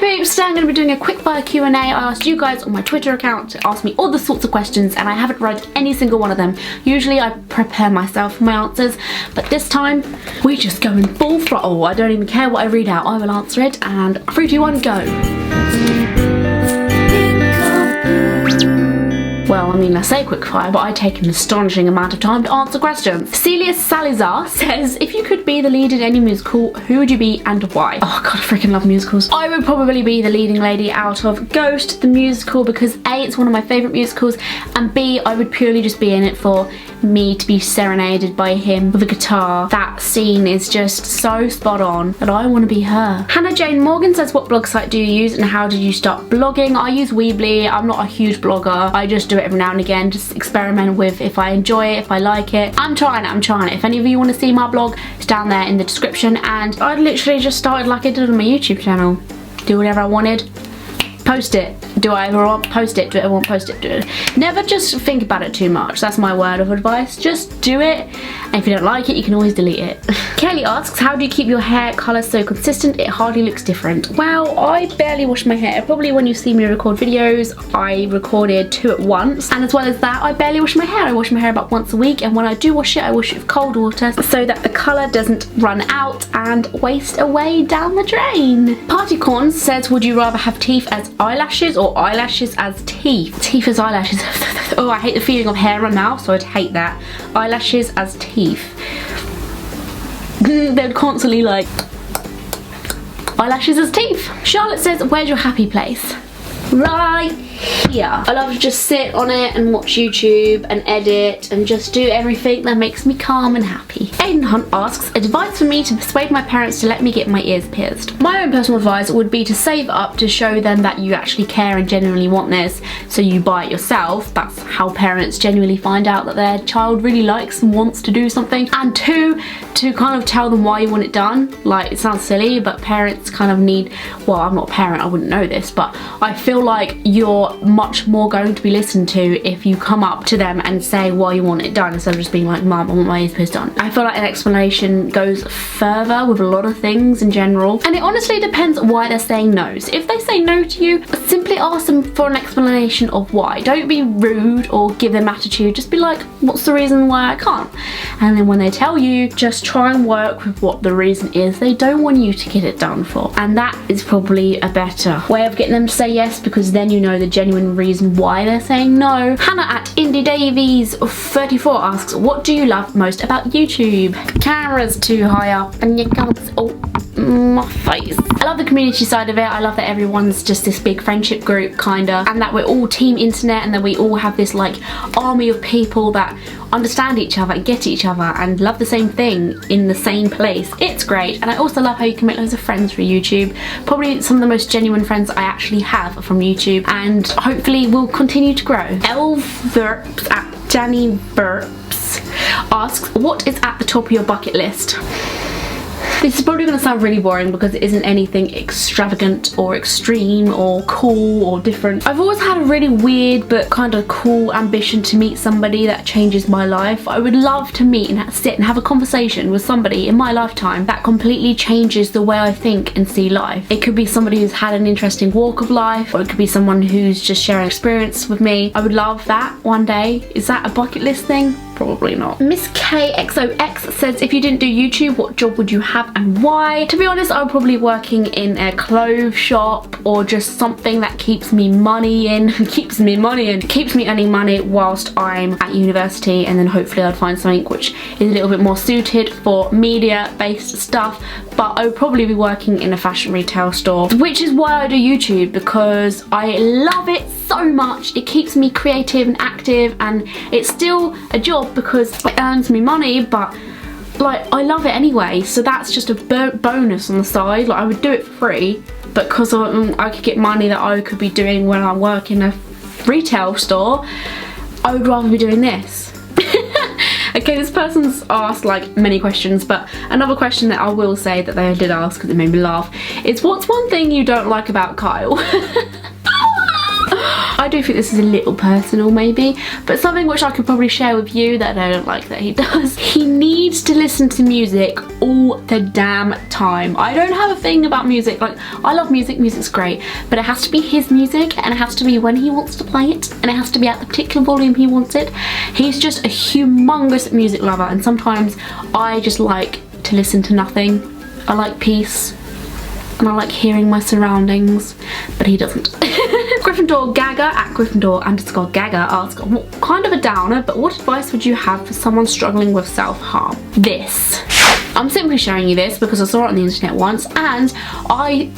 NinkComPoop. Today I'm going to be doing a quick fire Q&A. I asked you guys on my Twitter account to ask me all the sorts of questions and I haven't read any single one of them. Usually I prepare myself for my answers, but this time we're just going full throttle. I don't even care what I read out, I will answer it, and 3, 2, 1, go. Well, I mean, I say quick fire, but I take an astonishing amount of time to answer questions. Celia Salazar says, if you could be the lead in any musical, who would you be and why? Oh god, I freaking love musicals. I would probably be the leading lady out of Ghost, the musical, because A, it's one of my favourite musicals, and B, I would purely just be in it for me to be serenaded by him with a guitar. That scene is just so spot on that I want to be her. Hannah Jane Morgan says, what blog site do you use and how did you start blogging? I use Weebly. I'm not a huge blogger. I just do it every now and again, just experiment with if I enjoy it, if I like it. I'm trying it. If any of you want to see my blog, it's down there in the description, and I literally just started like I did on my YouTube channel. Do whatever I wanted. Post it. Do I ever want post it? Do I want post it? Do it. Never just think about it too much. That's my word of advice. Just do it, and if you don't like it, you can always delete it. Kelly asks, how do you keep your hair colour so consistent? It hardly looks different. Well, I barely wash my hair. Probably when you see me record videos, I recorded 2 at once, and as well as that, I barely wash my hair. I wash my hair about once a week, and when I do wash it, I wash it with cold water so that the colour doesn't run out and waste away down the drain. Partycorn says, would you rather have teeth as eyelashes or eyelashes as teeth? Teeth as eyelashes. Oh, I hate the feeling of hair in my mouth, so I'd hate that. Eyelashes as teeth. They're constantly like, eyelashes as teeth. Charlotte says, where's your happy place? Right here. I love to just sit on it and watch YouTube and edit and just do everything that makes me calm and happy. Aiden Hunt asks, advice for me to persuade my parents to let me get my ears pierced. My own personal advice would be to save up to show them that you actually care and genuinely want this, so you buy it yourself. That's how parents genuinely find out that their child really likes and wants to do something. And 2, to kind of tell them why you want it done. Like, it sounds silly, but parents kind of need, well, I'm not a parent, I wouldn't know this, but I feel like you're much more going to be listened to if you come up to them and say why you want it done, instead of just being like, Mum, I want my ears pierced done. I feel like an explanation goes further with a lot of things in general, and it honestly depends why they're saying no. So if they say no to you, simply ask them for an explanation of why. Don't be rude or give them attitude, just be like, what's the reason why I can't? And then when they tell you, just try and work with what the reason is they don't want you to get it done for, and that is probably a better way of getting them to say yes, because then you know the genuine reason why they're saying no. Hannah at Indie Davies 34 asks, what do you love most about YouTube? Camera's too high up and you can't see, oh, my face. I love the community side of it. I love that everyone's just this big friendship group kinda, and that we're all team internet, and that we all have this like army of people that understand each other and get each other and love the same thing in the same place. It's great, and I also love how you can make loads of friends through YouTube. Probably some of the most genuine friends I actually have from YouTube, and hopefully will continue to grow. Elverps at Danny Burps asks, what is at the top of your bucket list? This is probably going to sound really boring because it isn't anything extravagant or extreme or cool or different. I've always had a really weird but kind of cool ambition to meet somebody that changes my life. I would love to meet and sit and have a conversation with somebody in my lifetime that completely changes the way I think and see life. It could be somebody who's had an interesting walk of life, or it could be someone who's just sharing experience with me. I would love that one day. Is that a bucket list thing? Probably not. Miss KXOX says, if you didn't do YouTube, what job would you have and why? To be honest, I'm probably working in a clothes shop or just something that keeps me money in, keeps me earning money whilst I'm at university, and then hopefully I'd find something which is a little bit more suited for media based stuff. But I would probably be working in a fashion retail store, which is why I do YouTube, because I love it so much. It keeps me creative and active, and it's still a job because it earns me money, but like I love it anyway, so that's just a bonus on the side. Like I would do it for free, but because I could get money that I could be doing when I work in a retail store, I would rather be doing this. Okay, this person's asked like many questions, but another question that I will say that they did ask because it made me laugh is, what's one thing you don't like about Kyle? I do think this is a little personal maybe, but something which I could probably share with you that I don't like that he does. He needs to listen to music all the damn time. I don't have a thing about music. Like, I love music, music's great, but it has to be his music and it has to be when he wants to play it and it has to be at the particular volume he wants it. He's just a humongous music lover and sometimes I just like to listen to nothing. I like peace and I like hearing my surroundings, but he doesn't. Gryffindor Gaga at Gryffindor_Gaga asks, what kind of a downer, but what advice would you have for someone struggling with self-harm? This. I'm simply showing you this because I saw it on the internet once and I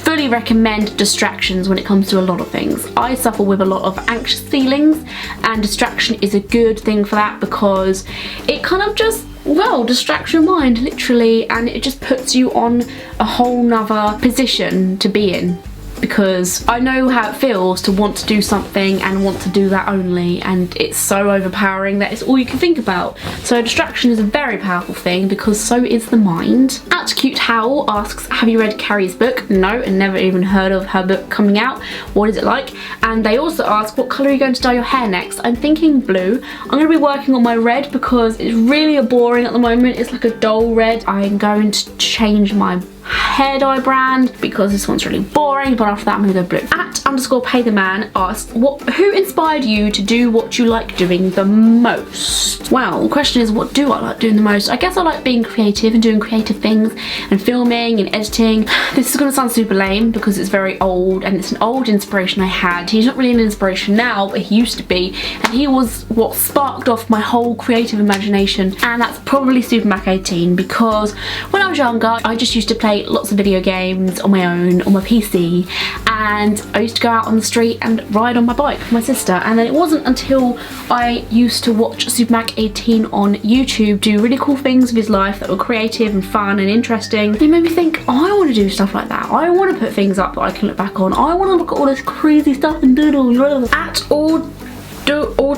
fully recommend distractions when it comes to a lot of things. I suffer with a lot of anxious feelings and distraction is a good thing for that because it kind of just, well, distracts your mind literally and it just puts you on a whole nother position to be in. Because I know how it feels to want to do something and want to do that only, and it's so overpowering that it's all you can think about. So distraction is a very powerful thing because so is the mind. At Cute Howl asks, have you read Carrie's book? No, and never even heard of her book coming out. What is it like? And they also ask, what colour are you going to dye your hair next? I'm thinking blue. I'm going to be working on my red because it's really boring at the moment. It's like a dull red. I'm going to change my hair dye brand because this one's really boring, but after that I'm gonna go blue. At _paytheman asks, who inspired you to do what you like doing the most? Well, the question is, what do I like doing the most? I guess I like being creative and doing creative things and filming and editing. This is gonna sound super lame because it's very old and it's an old inspiration I had. He's not really an inspiration now, but he used to be, and he was what sparked off my whole creative imagination, and that's probably Super Mac 18 because when I was younger I just used to play lots of video games on my own on my PC, and I used to go out on the street and ride on my bike with my sister, and then it wasn't until I used to watch Super Mac 18 on YouTube do really cool things with his life that were creative and fun and interesting. It made me think, oh, I want to do stuff like that. I want to put things up that I can look back on. I want to look at all this crazy stuff and doodle. At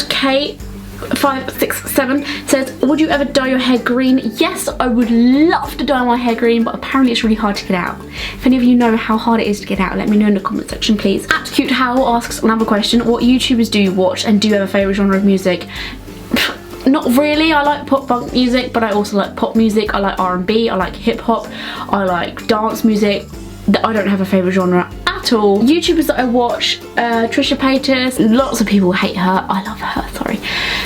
Kate 567 says, would you ever dye your hair green? Yes, I would love to dye my hair green, but apparently it's really hard to get out. If any of you know how hard it is to get out, let me know in the comment section please. At Cute Howl asks another question, what YouTubers do you watch and do you have a favourite genre of music? Not really. I like pop punk music, but I also like pop music. I like R&B, I like hip hop, I like dance music. I don't have a favourite genre at all. YouTubers that I watch, Trisha Paytas, lots of people hate her, I love her, sorry.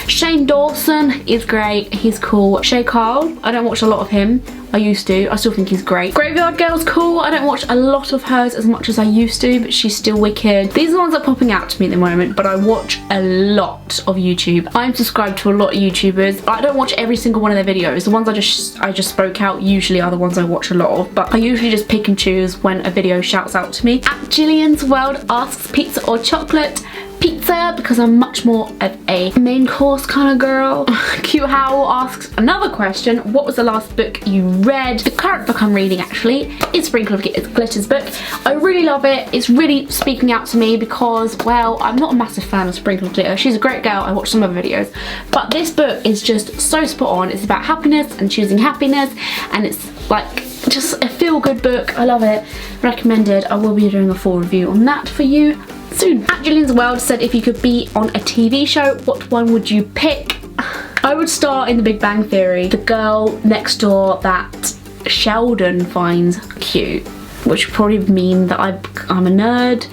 Shane Dawson is great, he's cool. Shay Carl, I don't watch a lot of him, I used to, I still think he's great. Graveyard Girl's cool, I don't watch a lot of hers as much as I used to, but she's still wicked. These are the ones that are popping out to me at the moment, but I watch a lot of YouTube. I'm subscribed to a lot of YouTubers. I don't watch every single one of their videos. The ones I just spoke out usually are the ones I watch a lot of, but I usually just pick and choose when a video shouts out to me. At Jillian's World asks, pizza or chocolate? Pizza, because I'm much more of a main course kind of girl. Cute Howl asks another question, what was the last book you read? The current book I'm reading actually is Sprinkle of Glitter's book. I really love it. It's really speaking out to me because, well, I'm not a massive fan of Sprinkle of Glitter. She's a great girl, I watch some of her videos, but this book is just so spot on. It's about happiness and choosing happiness, and it's like just a feel-good book. I love it. Recommended. I will be doing a full review on that for you soon. At Jillian's World said, if you could be on a TV show, what one would you pick? I would star in The Big Bang Theory, the girl next door that Sheldon finds cute, which would probably mean that I'm a nerd,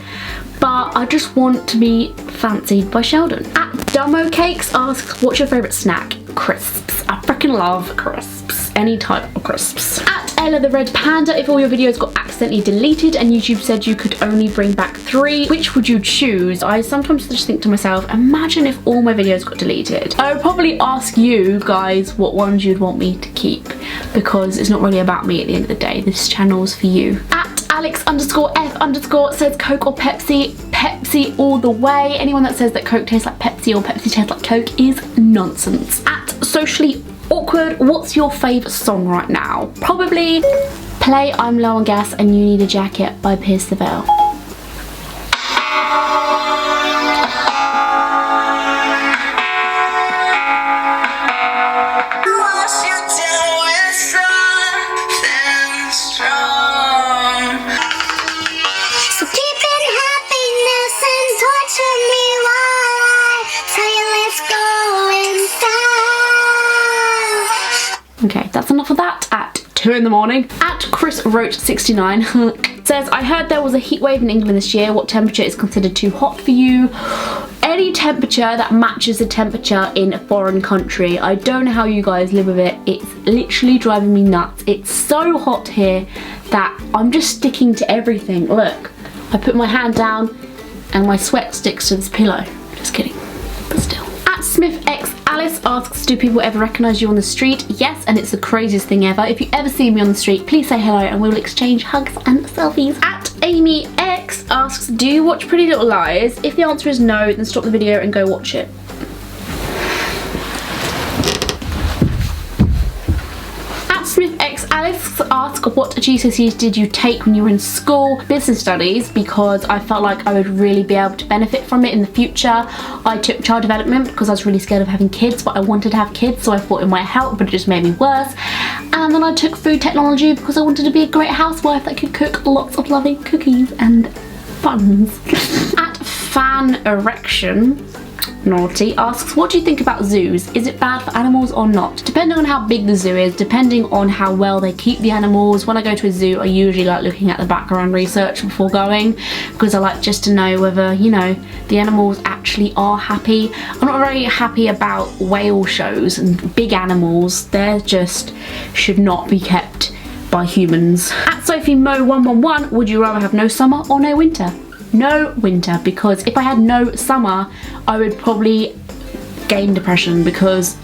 but I just want to be fancied by Sheldon. At Dumbo Cakes asks, what's your favourite snack? Crisps. I freaking love crisps. Any type of crisps. At Ella the Red Panda, if all your videos got accidentally deleted and YouTube said you could only bring back 3, which would you choose? I sometimes just think to myself, imagine if all my videos got deleted. I would probably ask you guys what ones you'd want me to keep, because it's not really about me at the end of the day. This channel's for you. At Alex_F_ says, Coke or Pepsi? Pepsi all the way. Anyone that says that Coke tastes like Pepsi or Pepsi tastes like Coke is nonsense. At Socially Awkward, what's your favourite song right now? Probably play I'm Low on Gas and You Need a Jacket by Pierce the Veil. So deep in happiness and torture me. for that at 2 in the morning. At Chris wrote 69 says, I heard there was a heat wave in England this year. What temperature is considered too hot for you? Any temperature that matches the temperature in a foreign country. I don't know how you guys live with it. It's literally driving me nuts. It's so hot here that I'm just sticking to everything. Look, I put my hand down and my sweat sticks to this pillow. Just kidding, but still. At Smith X Alice asks, do people ever recognise you on the street? Yes, and it's the craziest thing ever. If you ever see me on the street, please say hello and we'll exchange hugs and selfies. At Amy X asks, do you watch Pretty Little Liars? If the answer is no, then stop the video and go watch it. At Smith X Alice asks, what GCSEs did you take when you were in school? Business studies, because I felt like I would really be able to benefit from it in the future. I took child development because I was really scared of having kids, but I wanted to have kids, so I thought it might help, but it just made me worse. And then I took food technology because I wanted to be a great housewife that could cook lots of lovely cookies and buns. At Fan Erection Naughty asks, what do you think about zoos? Is it bad for animals or not? Depending on how big the zoo is, depending on how well they keep the animals. When I go to a zoo, I usually like looking at the background research before going, because I like just to know whether, you know, the animals actually are happy. I'm not very happy about whale shows and big animals. They're just should not be kept by humans. At Sophie Mo 111, would you rather have no summer or no winter? No winter, because if I had no summer, I would probably gain depression, because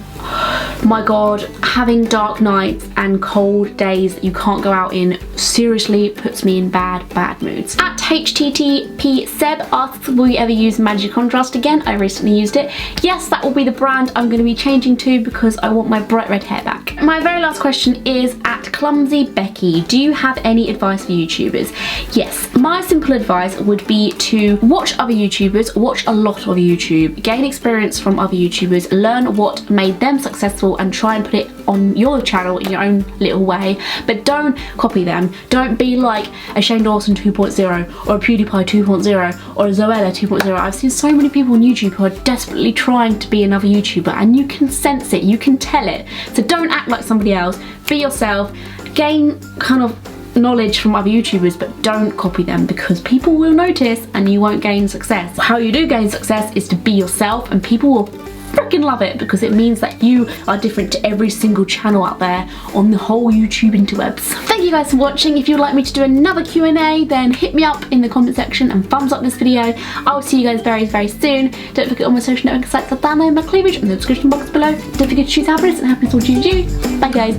my god, having dark nights and cold days that you can't go out in seriously puts me in bad moods. At HTTP Seb asks, will you ever use Magic Contrast again? I recently used it. Yes, that will be the brand I'm going to be changing to because I want my bright red hair back. My very last question is at Clumsy Becky. Do you have any advice for YouTubers? Yes, my simple advice would be to watch other YouTubers, watch a lot of YouTube, gain experience from other YouTubers, learn what made them successful and try and put it on your channel in your own little way, but don't copy them. Don't be like a Shane Dawson 2.0 or a PewDiePie 2.0 or a Zoella 2.0. I've seen so many people on YouTube who are desperately trying to be another YouTuber, and you can sense it, you can tell it. So don't act like somebody else, be yourself, gain kind of knowledge from other YouTubers, but don't copy them, because people will notice and you won't gain success. How you do gain success is to be yourself, and people will freaking love it, because it means that you are different to every single channel out there on the whole YouTube interwebs. Thank you guys for watching. If you'd like me to do another Q&A, then hit me up in the comment section and thumbs up this video. I will see you guys very soon. Don't forget all my social network sites are down there in my cleavage in the description box below. Don't forget to choose happiness, and happiness will choose you. Bye guys.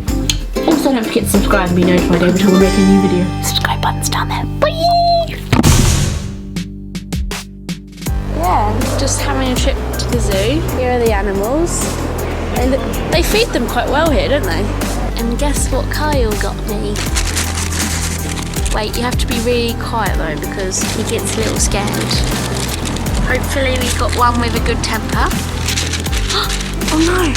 Also don't forget to subscribe and be notified every time I make a new video. Subscribe button's down there. Bye! Yeah, just having a trip to the zoo. Here are the animals. They feed them quite well here, don't they? And guess what Kyle got me? Wait, you have to be really quiet though, because he gets a little scared. Hopefully we got one with a good temper. Oh no!